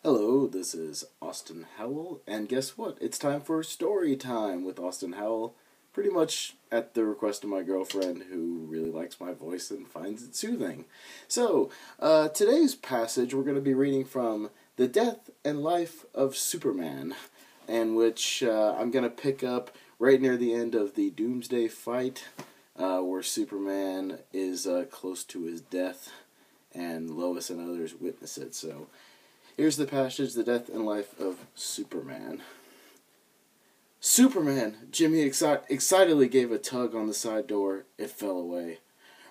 Hello, this is Austin Howell, and guess what? It's time for story time with Austin Howell, pretty much at the request of my girlfriend, who really likes my voice and finds it soothing. So, today's passage we're going to be reading from The Death and Life of Superman, in which I'm going to pick up right near the end of the Doomsday fight, where Superman is close to his death, and Lois and others witness it. So, here's the passage, The Death and Life of Superman. Superman! Jimmy excitedly gave a tug on the side door. It fell away.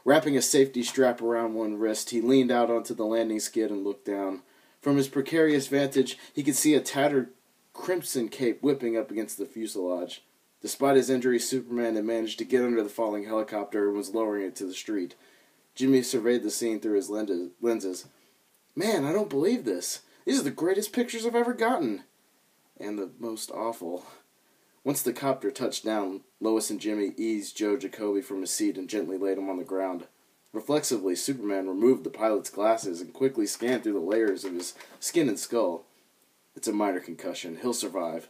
Wrapping a safety strap around one wrist, he leaned out onto the landing skid and looked down. From his precarious vantage, he could see a tattered crimson cape whipping up against the fuselage. Despite his injuries, Superman had managed to get under the falling helicopter and was lowering it to the street. Jimmy surveyed the scene through his lenses. Man, I don't believe this. These are the greatest pictures I've ever gotten. And the most awful. Once the copter touched down, Lois and Jimmy eased Joe Jacoby from his seat and gently laid him on the ground. Reflexively, Superman removed the pilot's glasses and quickly scanned through the layers of his skin and skull. It's a minor concussion. He'll survive,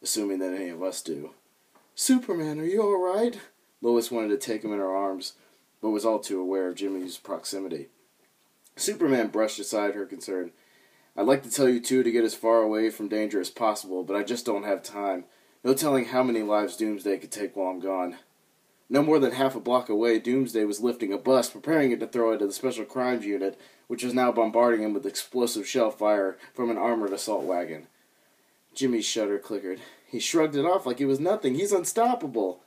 assuming that any of us do. Superman, are you all right? Lois wanted to take him in her arms, but was all too aware of Jimmy's proximity. Superman brushed aside her concern. I'd like to tell you two to get as far away from danger as possible, but I just don't have time. No telling how many lives Doomsday could take while I'm gone. No more than half a block away, Doomsday was lifting a bus, preparing it to throw it to the Special Crimes Unit, which was now bombarding him with explosive shell fire from an armored assault wagon. Jimmy's shutter clickered. He shrugged it off like it was nothing. He's unstoppable.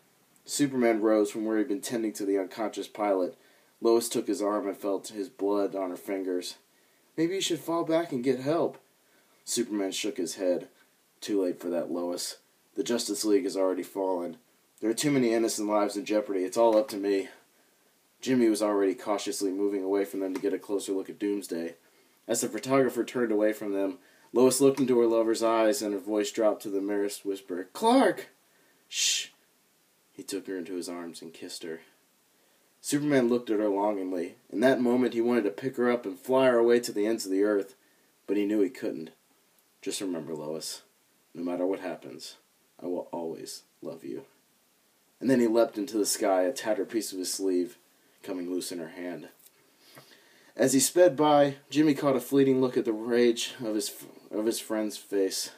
Superman rose from where he'd been tending to the unconscious pilot. Lois took his arm and felt his blood on her fingers. Maybe you should fall back and get help. Superman shook his head. Too late for that, Lois. The Justice League has already fallen. There are too many innocent lives in jeopardy. It's all up to me. Jimmy was already cautiously moving away from them to get a closer look at Doomsday. As the photographer turned away from them, Lois looked into her lover's eyes and her voice dropped to the merest whisper. Clark! Shh! He took her into his arms and kissed her. Superman looked at her longingly. In that moment, he wanted to pick her up and fly her away to the ends of the earth, but he knew he couldn't. Just remember, Lois, no matter what happens, I will always love you. And then he leapt into the sky, a tattered piece of his sleeve coming loose in her hand. As he sped by, Jimmy caught a fleeting look at the rage of his friend's face.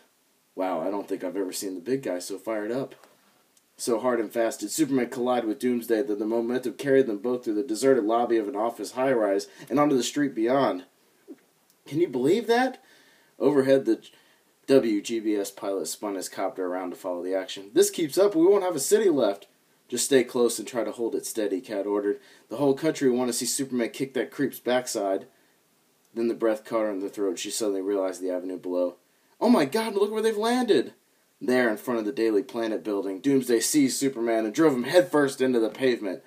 Wow, I don't think I've ever seen the big guy so fired up. So hard and fast did Superman collide with Doomsday that the momentum carried them both through the deserted lobby of an office high-rise and onto the street beyond. Can you believe that? Overhead, the WGBS pilot spun his copter around to follow the action. This keeps up, we won't have a city left. Just stay close and try to hold it steady, Cat ordered. The whole country will want to see Superman kick that creep's backside. Then the breath caught her in the throat. She suddenly realized the avenue below. Oh my God, look where they've landed! There, in front of the Daily Planet building, Doomsday seized Superman and drove him headfirst into the pavement.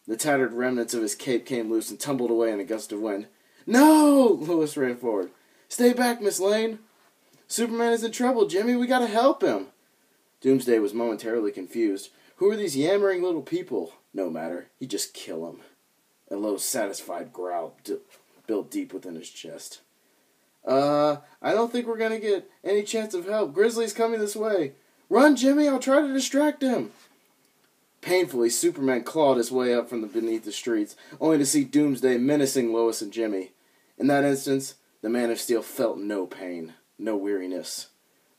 The tattered remnants of his cape came loose and tumbled away in a gust of wind. No! Lois ran forward. Stay back, Miss Lane. Superman is in trouble, Jimmy. We gotta help him. Doomsday was momentarily confused. Who are these yammering little people? No matter. He'd just kill him. A low, satisfied growl built deep within his chest. I don't think we're gonna get any chance of help. Grizzly's coming this way. Run, Jimmy, I'll try to distract him. Painfully, Superman clawed his way up from beneath the streets, only to see Doomsday menacing Lois and Jimmy. In that instance, the Man of Steel felt no pain, no weariness.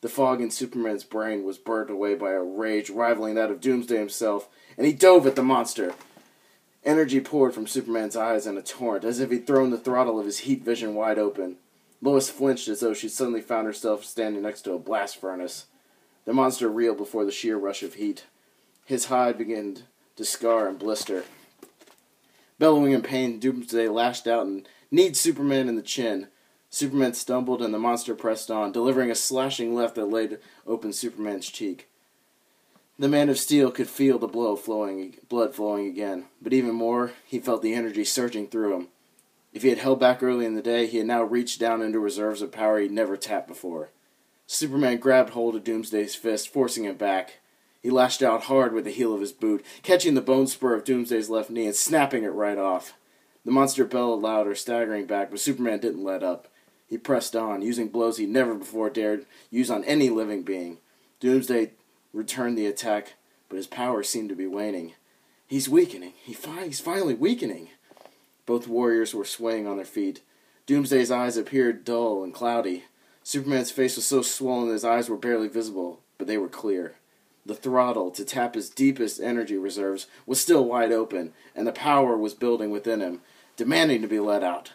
The fog in Superman's brain was burnt away by a rage rivaling that of Doomsday himself, and he dove at the monster. Energy poured from Superman's eyes in a torrent, as if he'd thrown the throttle of his heat vision wide open. Lois flinched as though she suddenly found herself standing next to a blast furnace. The monster reeled before the sheer rush of heat. His hide began to scar and blister. Bellowing in pain, Doomsday lashed out and kneed Superman in the chin. Superman stumbled and the monster pressed on, delivering a slashing left that laid open Superman's cheek. The Man of Steel could feel the blood flowing again, but even more, he felt the energy surging through him. If he had held back early in the day, he had now reached down into reserves of power he'd never tapped before. Superman grabbed hold of Doomsday's fist, forcing him back. He lashed out hard with the heel of his boot, catching the bone spur of Doomsday's left knee and snapping it right off. The monster bellowed louder, staggering back, but Superman didn't let up. He pressed on, using blows he never before dared use on any living being. Doomsday returned the attack, but his power seemed to be waning. He's weakening. He's finally weakening. Both warriors were swaying on their feet. Doomsday's eyes appeared dull and cloudy. Superman's face was so swollen that his eyes were barely visible, but they were clear. The throttle to tap his deepest energy reserves was still wide open, and the power was building within him, demanding to be let out.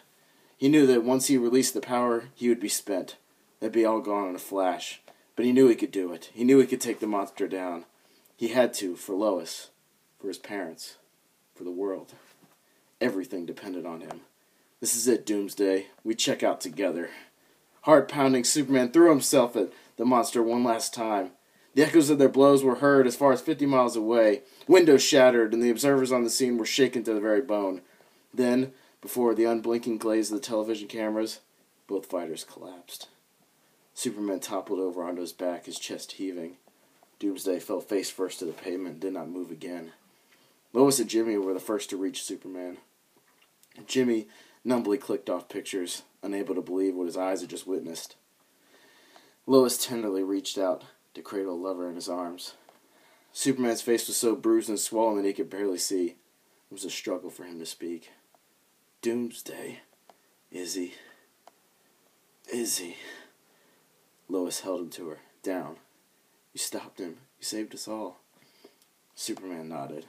He knew that once he released the power, he would be spent. It'd be all gone in a flash. But he knew he could do it. He knew he could take the monster down. He had to, for Lois, for his parents, for the world. Everything depended on him. This is it, Doomsday. We check out together. Heart-pounding, Superman threw himself at the monster one last time. The echoes of their blows were heard as far as 50 miles away. Windows shattered, and the observers on the scene were shaken to the very bone. Then, before the unblinking glaze of the television cameras, both fighters collapsed. Superman toppled over onto his back, his chest heaving. Doomsday fell face first to the pavement and did not move again. Lois and Jimmy were the first to reach Superman. Jimmy numbly clicked off pictures, unable to believe what his eyes had just witnessed. Lois tenderly reached out to cradle a lover in his arms. Superman's face was so bruised and swollen that he could barely see. It was a struggle for him to speak. Doomsday. Izzy. Izzy. Lois held him to her. Down. You stopped him. You saved us all. Superman nodded.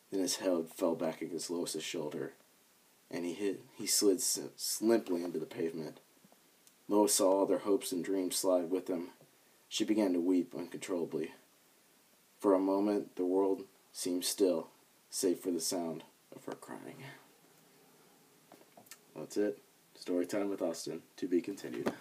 Then his head fell back against Lois's shoulder, and he slid limply into the pavement. Lois saw all their hopes and dreams slide with him. She began to weep uncontrollably. For a moment, the world seemed still, save for the sound of her crying. That's it. Story time with Austin. To be continued.